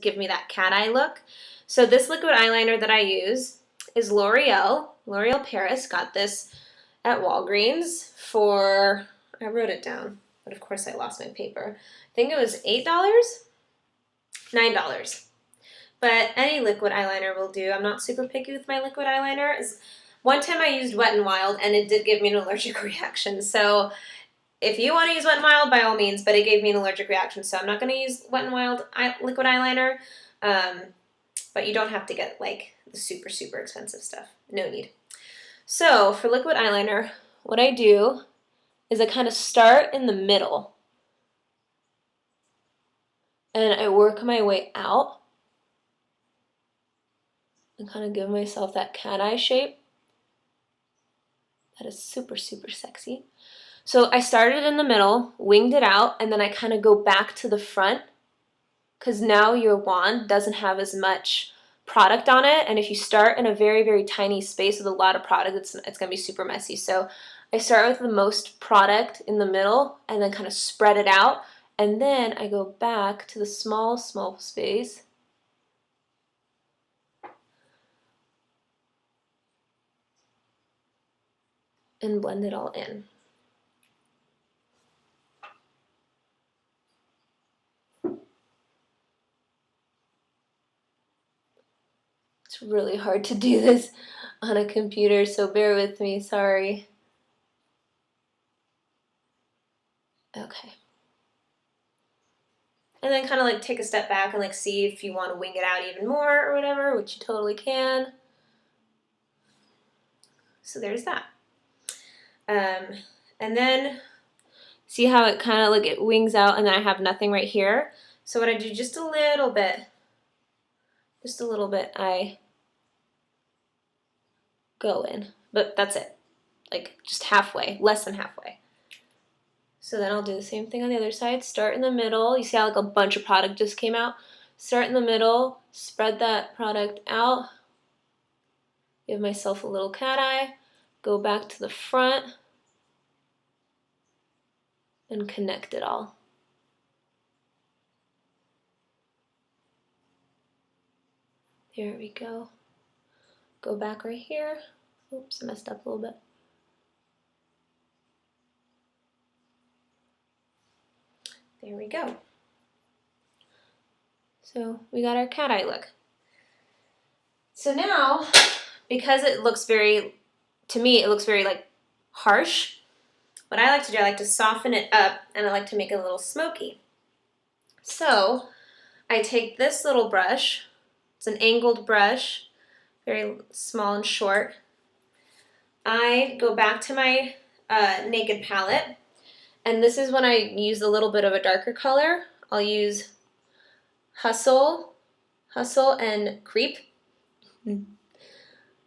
give me that cat eye look. So this liquid eyeliner that I use is L'Oreal Paris. Got this at Walgreens for, I wrote it down, but of course I lost my paper. I think it was $8, $9. But any liquid eyeliner will do. I'm not super picky with my liquid eyeliner. One time I used Wet n Wild and it did give me an allergic reaction. So if you want to use Wet n Wild, by all means, but it gave me an allergic reaction. So I'm not going to use Wet n Wild liquid eyeliner. But you don't have to get like the super, super expensive stuff. No need. So for liquid eyeliner, what I do is I kind of start in the middle and I work my way out and kind of give myself that cat eye shape. That is super, super sexy. So I started in the middle, winged it out, and then I kind of go back to the front because now your wand doesn't have as much product on it, and if you start in a very, very tiny space with a lot of product, it's going to be super messy. So I start with the most product in the middle and then kind of spread it out, and then I go back to the small, small space and blend it all in. It's really hard to do this on a computer, so bear with me, sorry. Okay. And then kind of like take a step back and like see if you want to wing it out even more or whatever, which you totally can. So there's that. And then see how it kind of like it wings out and then I have nothing right here. So what I do just a little bit, I go in, but that's it. Like just halfway, less than halfway. So then I'll do the same thing on the other side. Start in the middle. You see how like a bunch of product just came out? Start in the middle, spread that product out, give myself a little cat eye, go back to the front, and connect it all. There we go. Go back right here. Oops, I messed up a little bit. There we go. So we got our cat eye look. So now, because it looks very, to me, it looks very like harsh, what I like to do, I like to soften it up and I like to make it a little smoky. So I take this little brush, it's an angled brush, very small and short. I go back to my Naked palette, and this is when I use a little bit of a darker color. I'll use Hustle and Creep.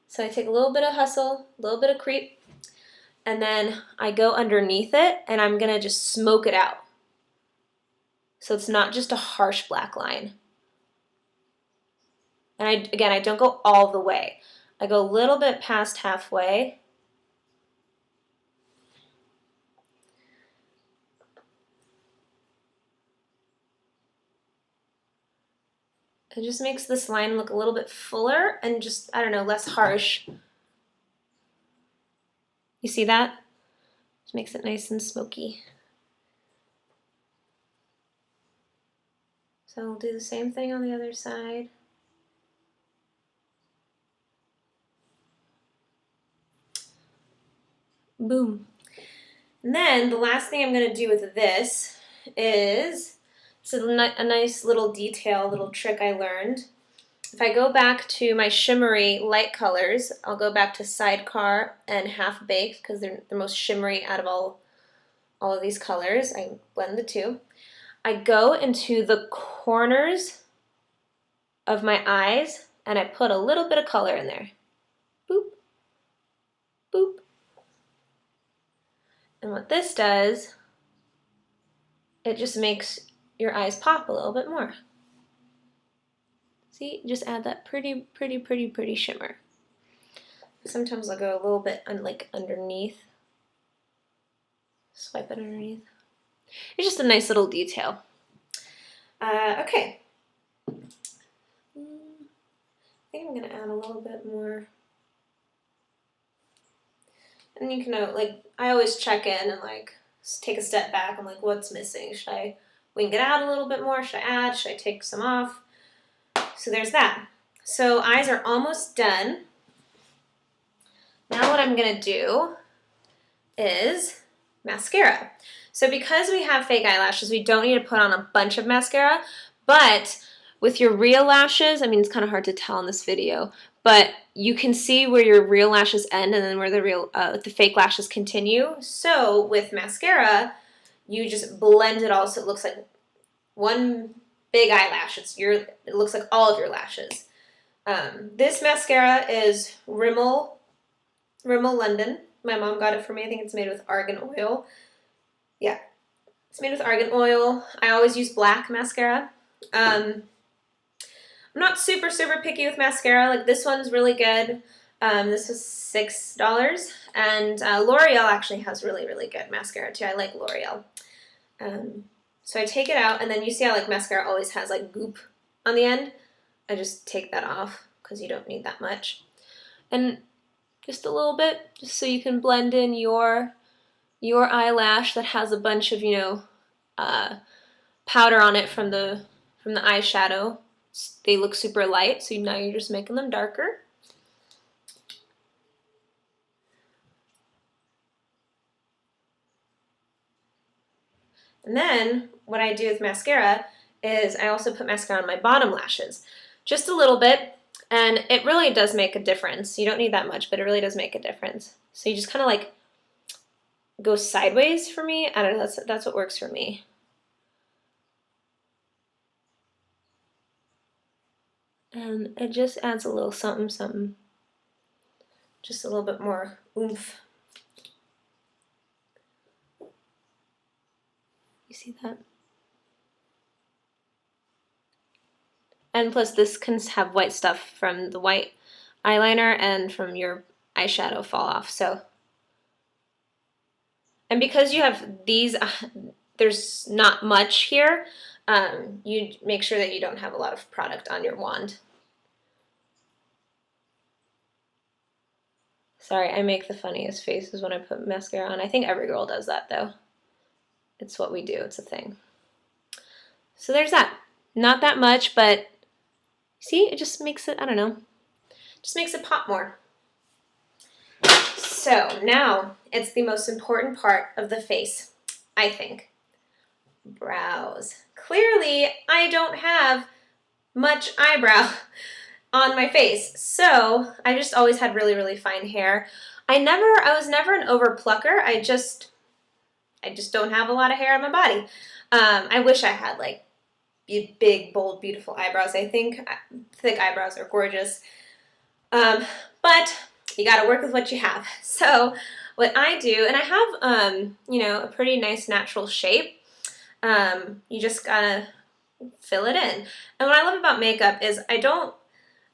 So I take a little bit of Hustle, a little bit of Creep, and then I go underneath it and I'm gonna just smoke it out. So it's not just a harsh black line. And again, I don't go all the way. I go a little bit past halfway. It just makes this line look a little bit fuller and just, I don't know, less harsh. You see that? Just makes it nice and smoky. So we'll do the same thing on the other side. Boom. And then the last thing I'm going to do with this is, it's a nice little detail, little trick I learned. If I go back to my shimmery light colors, I'll go back to Sidecar and Half Baked because they're the most shimmery out of all of these colors. I blend the two. I go into the corners of my eyes and I put a little bit of color in there. Boop, boop. And what this does, it just makes your eyes pop a little bit more. See, just add that pretty, pretty, pretty, pretty shimmer. Sometimes I'll go a little bit like underneath. Swipe it underneath. It's just a nice little detail. Okay. think I'm gonna add a little bit more. And you can know, like, I always check in and like take a step back. I'm like, what's missing? Should I wing it out a little bit more? Should I add? Should I take some off? So there's that. So eyes are almost done. Now what I'm gonna do is mascara. So because we have fake eyelashes, we don't need to put on a bunch of mascara, but with your real lashes, I mean, it's kind of hard to tell in this video, but you can see where your real lashes end and then where the fake lashes continue. So with mascara, you just blend it all so it looks like one big eyelash. It looks like all of your lashes. This mascara is Rimmel London. My mom got it for me. I think it's made with argan oil. Yeah, it's made with argan oil. I always use black mascara. I'm not super picky with mascara. Like this one's really good. This was $6. And L'Oreal actually has really good mascara too. I like L'Oreal. So I take it out, and then you see how like mascara always has like goop on the end. I just take that off because you don't need that much. And just a little bit, just so you can blend in your eyelash that has a bunch of, you know, powder on it from the eyeshadow. They look super light, so now you're just making them darker. And then what I do with mascara is I also put mascara on my bottom lashes, just a little bit, and it really does make a difference. You don't need that much, but it really does make a difference. So you just kind of like go sideways for me. I don't know, that's what works for me. And it just adds a little something, just a little bit more oomph. You see that? And plus this can have white stuff from the white eyeliner and from your eyeshadow fall off. So, and because you have these, there's not much here, you make sure that you don't have a lot of product on your wand. Sorry, I make the funniest faces when I put mascara on. I think every girl does that though. It's what we do, it's a thing. So there's that. Not that much, but see, it just makes it, I don't know, just makes it pop more. So now it's the most important part of the face, I think. Brows. Clearly, I don't have much eyebrow on my face, so I just always had really fine hair. I was never an over plucker. I just don't have a lot of hair on my body. I wish I had like big, bold, beautiful eyebrows. I think thick eyebrows are gorgeous. But you gotta work with what you have. So what I do, and I have, you know, a pretty nice natural shape. You just gotta fill it in. And what I love about makeup is I don't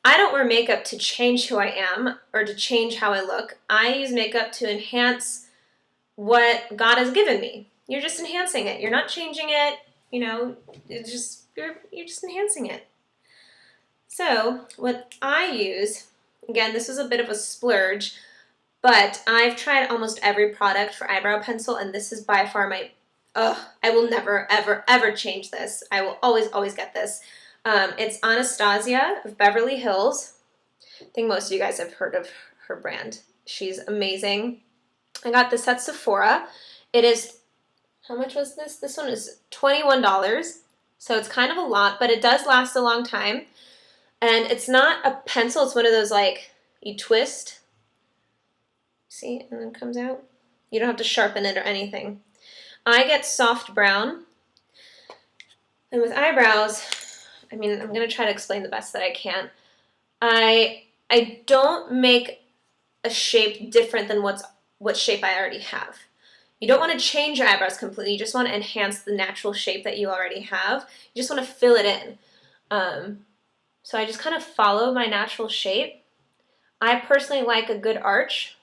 wear makeup to change who I am or to change how I look. I use makeup to enhance what God has given me. You're just enhancing it. You're not changing it, you know, you're just enhancing it. So what I use, again, this is a bit of a splurge, but I've tried almost every product for eyebrow pencil, and this is by far my, I will never, ever change this. I will always get this. It's Anastasia of Beverly Hills. I think most of you guys have heard of her brand. She's amazing. I got this at Sephora. It is, how much was this? This one is $21. So it's kind of a lot, but it does last a long time. And it's not a pencil, it's one of those like, you twist, see, and then it comes out. You don't have to sharpen it or anything. I get soft brown. And with eyebrows, I mean, I'm gonna try to explain the best that I can. I don't make a shape different than what shape I already have. You don't want to change your eyebrows completely. You just want to enhance the natural shape that you already have. You just want to fill it in. So I just kind of follow my natural shape. I personally like a good arch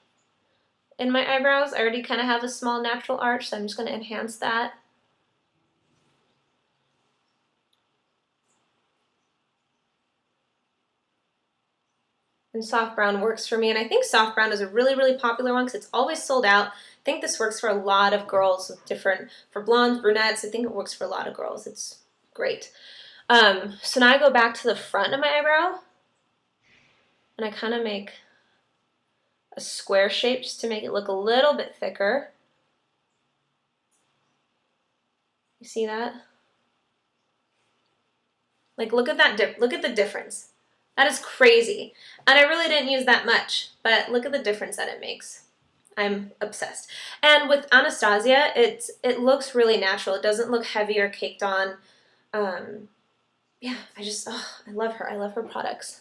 in my eyebrows. I already kind of have a small natural arch, so I'm just going to enhance that. And soft brown works for me. And I think soft brown is a really, really popular one because it's always sold out. I think this works for a lot of girls with different, for blondes, brunettes. I think it works for a lot of girls. It's great. So now I go back to the front of my eyebrow and I kind of make a square shape just to make it look a little bit thicker. You see that? Like, look at that look at the difference. That is crazy. And I really didn't use that much, but look at the difference that it makes. I'm obsessed. And with Anastasia, it looks really natural. It doesn't look heavy or caked on. Yeah, I love her. I love her products.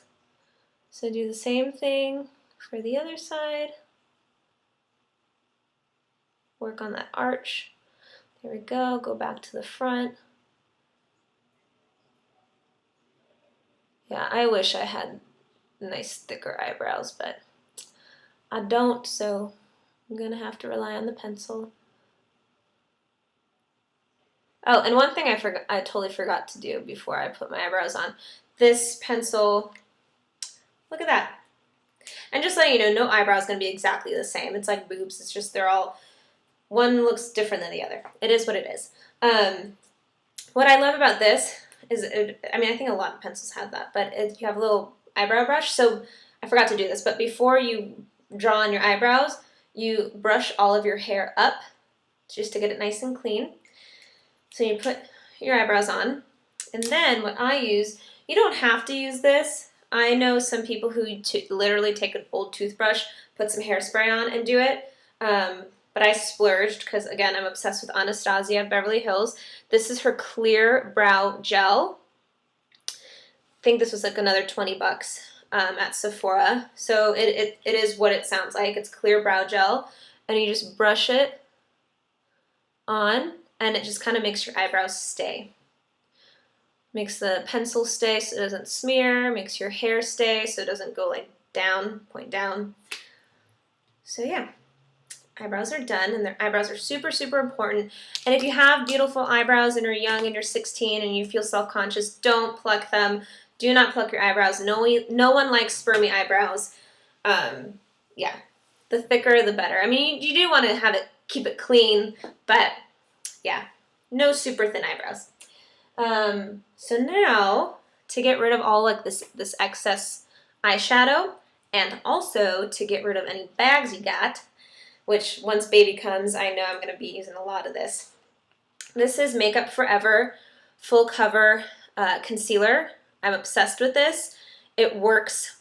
So do the same thing for the other side. Work on that arch. There we go. Go back to the front. Yeah, I wish I had nice thicker eyebrows, but I don't, so I'm gonna have to rely on the pencil. Oh, and one thing I totally forgot to do before I put my eyebrows on. This pencil, look at that. And just letting you know, no eyebrow is gonna be exactly the same. It's like boobs, it's just one looks different than the other. It is what it is. What I love about this is, I think a lot of pencils have that, but you have a little eyebrow brush. So I forgot to do this, but before you draw on your eyebrows, you brush all of your hair up just to get it nice and clean. So you put your eyebrows on, and then what I use, you don't have to use this. I know some people who literally take an old toothbrush, put some hairspray on and do it. But I splurged because, again, I'm obsessed with Anastasia Beverly Hills. This is her clear brow gel. I think this was like another 20 bucks at Sephora. So it is what it sounds like. It's clear brow gel. And you just brush it on, and it just kind of makes your eyebrows stay. Makes the pencil stay so it doesn't smear. Makes your hair stay so it doesn't go like down, point down. So yeah. Eyebrows are done, and their eyebrows are super, super important. And if you have beautiful eyebrows and you're young and you're 16 and you feel self-conscious, don't pluck them. Do not pluck your eyebrows. No one likes spermy eyebrows. Yeah, the thicker, the better. I mean, you do want to keep it clean, but yeah, no super thin eyebrows. So now, to get rid of all like this excess eyeshadow, and also to get rid of any bags you got, which once baby comes, I know I'm going to be using a lot of this. This is Makeup Forever Full Cover Concealer. I'm obsessed with this. It works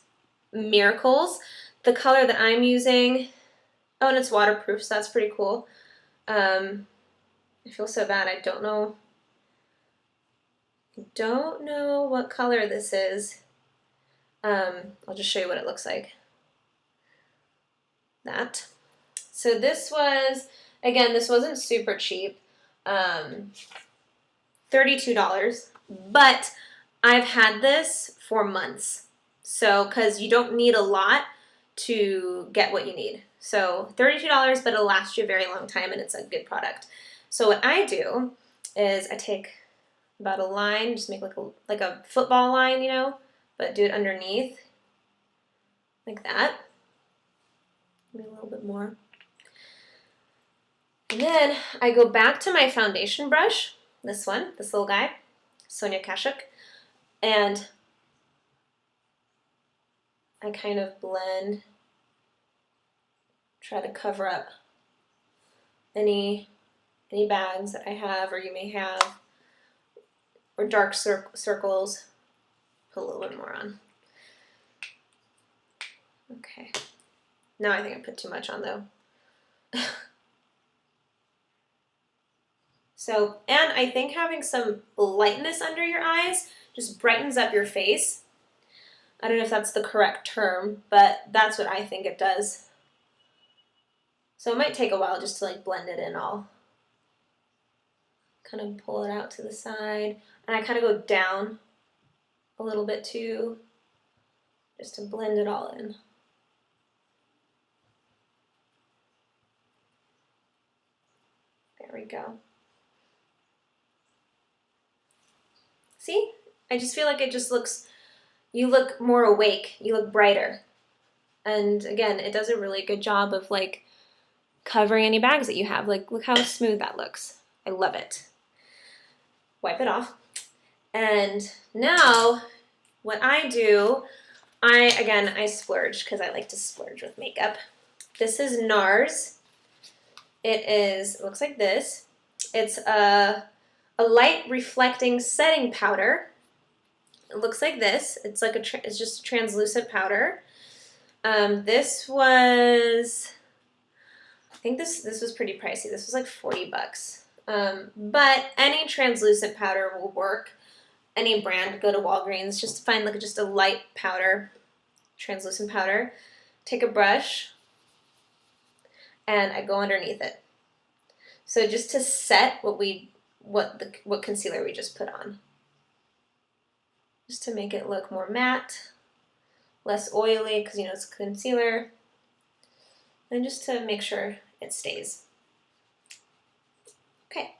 miracles. The color that I'm using, oh, and it's waterproof, so that's pretty cool. I feel so bad. I don't know what color this is. I'll just show you what it looks like. That. So this was, again, this wasn't super cheap, $32, but I've had this for months. So, because you don't need a lot to get what you need. So $32, but it'll last you a very long time, and it's a good product. So what I do is I take about a line, just make like a football line, but do it underneath, like that. Maybe a little bit more. And then I go back to my foundation brush, this little guy, Sonia Kashuk, and I kind of blend, try to cover up any bags that I have or you may have, or dark circles. Put a little bit more on. Okay. Now I think I put too much on though. So, and I think having some lightness under your eyes just brightens up your face. I don't know if that's the correct term, but that's what I think it does. So it might take a while just to like blend it in all. Kind of pull it out to the side. And I kind of go down a little bit too, just to blend it all in. There we go. See? I just feel like it just looks, you look more awake, you look brighter. And again, it does a really good job of like covering any bags that you have. Like, look how smooth that looks. I love it. Wipe it off. And now what I do, I splurge because I like to splurge with makeup. This is NARS. It looks like this. It's a light reflecting setting powder. It looks like this. It's like it's just a translucent powder. This was, I think this was pretty pricey. This was like 40 bucks. But any translucent powder will work. Any brand, go to Walgreens just to find like just a light powder, translucent powder. Take a brush and I go underneath it. So just to set what concealer we just put on. Just to make it look more matte, less oily, because you know it's concealer. And just to make sure it stays. Okay.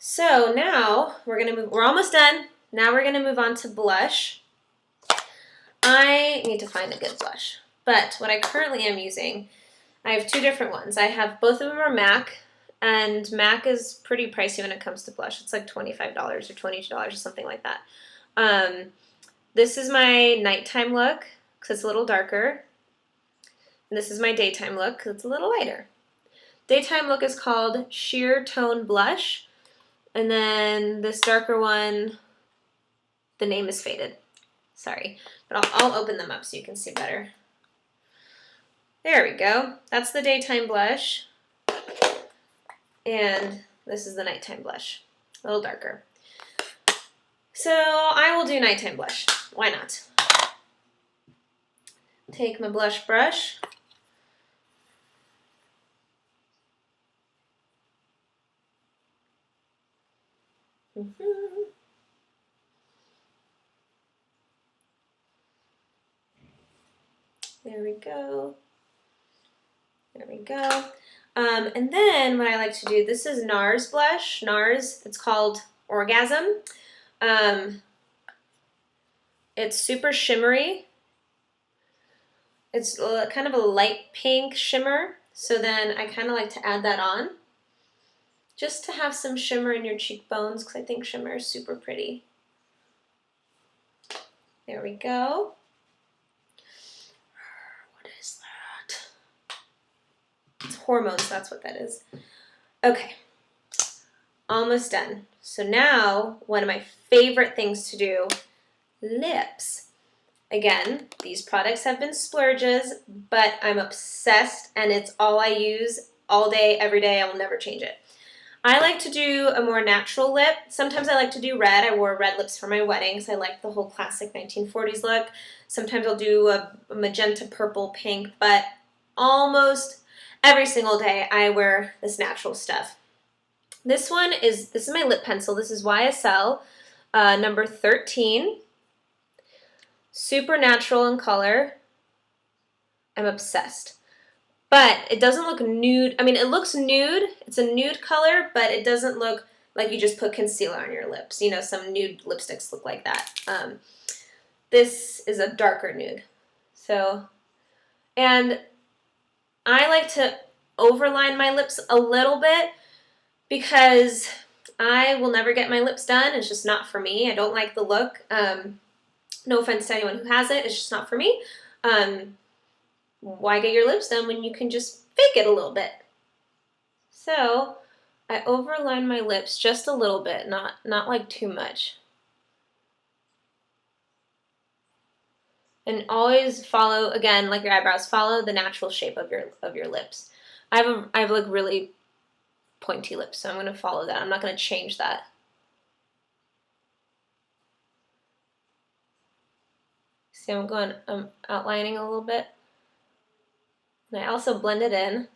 So now we're almost done. Now we're gonna move on to blush. I need to find a good blush, but what I currently am using, I have two different ones. Both of them are MAC, and MAC is pretty pricey when it comes to blush. It's like $25 or $22 or something like that. This is my nighttime look because it's a little darker, and this is my daytime look because it's a little lighter. Daytime look is called Sheer Tone Blush. And then this darker one, the name is faded. Sorry, but I'll open them up so you can see better. There we go. That's the daytime blush. And this is the nighttime blush, a little darker. So I will do nighttime blush. Why not? Take my blush brush. There we go. There we go. And then what I like to do, this is NARS blush. NARS, it's called Orgasm. It's super shimmery. It's kind of a light pink shimmer. So then I kind of like to add that on, just to have some shimmer in your cheekbones, because I think shimmer is super pretty. There we go. What is that? It's hormones, that's what that is. Okay, almost done. So now, one of my favorite things to do, lips. Again, these products have been splurges, but I'm obsessed, and it's all I use all day, every day. I will never change it. I like to do a more natural lip. Sometimes I like to do red. I wore red lips for my wedding because I like the whole classic 1940s look. Sometimes I'll do a magenta, purple, pink, but almost every single day I wear this natural stuff. This is my lip pencil. This is YSL number 13. Super natural in color. I'm obsessed. But it doesn't look nude. I mean, it looks nude. It's a nude color, but it doesn't look like you just put concealer on your lips. You know, some nude lipsticks look like that. This is a darker nude. So, and I like to overline my lips a little bit because I will never get my lips done. It's just not for me. I don't like the look. No offense to anyone who has it. It's just not for me. Why get your lips done when you can just fake it a little bit? So I overline my lips just a little bit, not like too much. And always follow, again, like your eyebrows, follow the natural shape of your lips. I have like really pointy lips, so I'm going to follow that. I'm not going to change that. See, I'm outlining a little bit. And I also blend it in.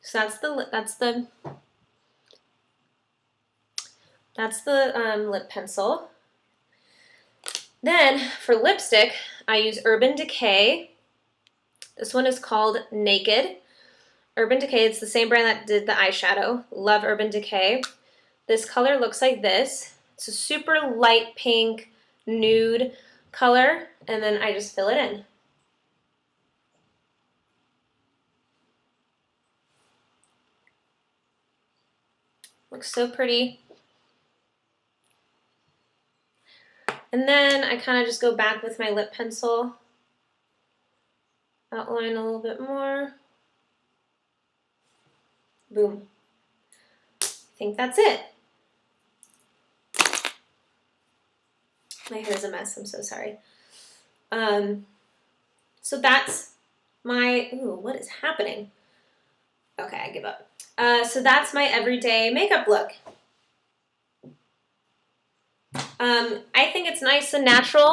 So that's the lip pencil. Then for lipstick, I use Urban Decay. This one is called Naked. Urban Decay. It's the same brand that did the eyeshadow. Love Urban Decay. This color looks like this. It's a super light pink, nude color, and then I just fill it in. Looks so pretty. And then I kind of just go back with my lip pencil, outline a little bit more. Boom. I think that's it. My hair's a mess, I'm so sorry. So that's my, ooh, what is happening? Okay, I give up. So that's my everyday makeup look. I think it's nice and natural,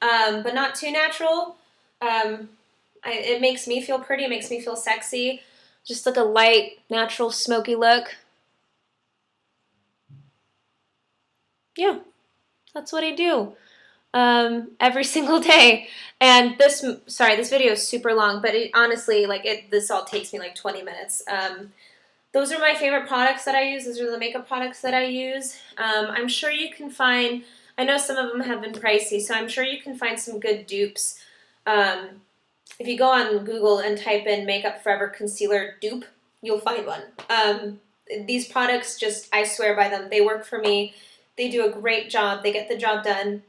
but not too natural. It makes me feel pretty, it makes me feel sexy. Just like a light, natural, smoky look. Yeah, that's what I do every single day. And this video is super long, but honestly, this all takes me like 20 minutes. Those are my favorite products that I use. Those are the makeup products that I use. I'm sure you can find, I know some of them have been pricey, so I'm sure you can find some good dupes. If you go on Google and type in Makeup Forever Concealer Dupe, you'll find one. These products, I swear by them. They work for me. They do a great job. They get the job done,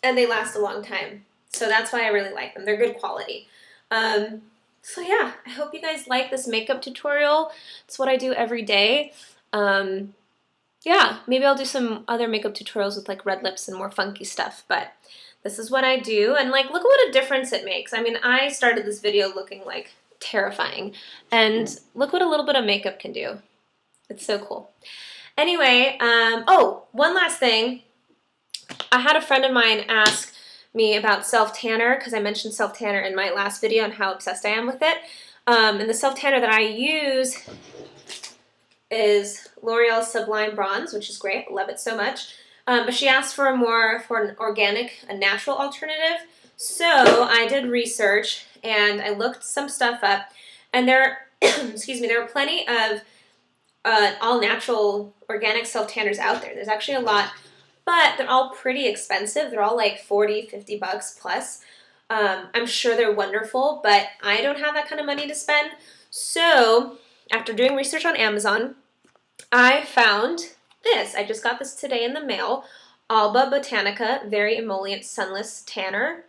and they last a long time. So that's why I really like them. They're good quality. So yeah, I hope you guys like this makeup tutorial. It's what I do every day. Yeah, maybe I'll do some other makeup tutorials with like red lips and more funky stuff, but this is what I do, and like, look at what a difference it makes. I mean, I started this video looking like terrifying, and look what a little bit of makeup can do. It's so cool. Anyway, oh, one last thing. I had a friend of mine ask me about self-tanner, because I mentioned self-tanner in my last video and how obsessed I am with it. And the self-tanner that I use is L'Oreal Sublime Bronze, which is great. Love it so much. But she asked for an organic, a natural alternative. So I did research and I looked some stuff up, and there, excuse me, there are plenty of all natural organic self-tanners out there. There's actually a lot, but they're all pretty expensive. They're all like 40, 50 bucks plus. I'm sure they're wonderful, but I don't have that kind of money to spend. So after doing research on Amazon, I found this. I just got this today in the mail. Alba Botanica Very Emollient Sunless Tanner.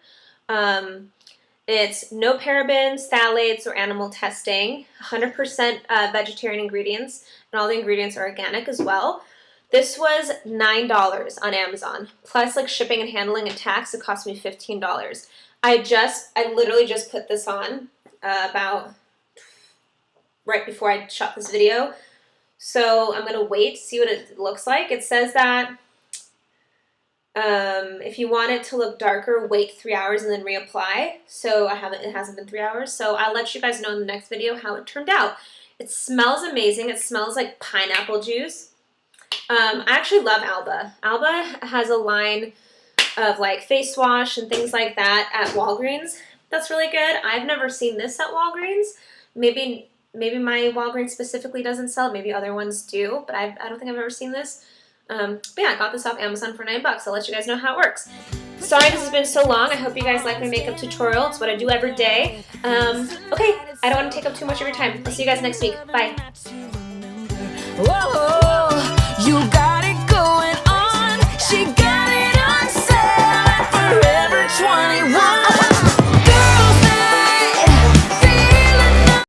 It's no parabens, phthalates, or animal testing. 100% vegetarian ingredients, and all the ingredients are organic as well. This was $9 on Amazon, plus like shipping and handling and tax. It cost me $15. I literally just put this on about right before I shot this video. So I'm gonna wait to see what it looks like. It says that if you want it to look darker, wait 3 hours and then reapply. So it hasn't been 3 hours. So I'll let you guys know in the next video how it turned out. It smells amazing. It smells like pineapple juice. I actually love Alba. Alba has a line of like face wash and things like that at Walgreens. That's really good. I've never seen this at Walgreens. Maybe my Walgreens specifically doesn't sell it. Maybe other ones do, but I don't think I've ever seen this. But yeah, I got this off Amazon for $9. I'll let you guys know how it works. Sorry this has been so long. I hope you guys like my makeup tutorial. It's what I do every day. Okay, I don't want to take up too much of your time. I'll see you guys next week. Bye. Whoa, you got it going on. She got it on sale at Forever 21.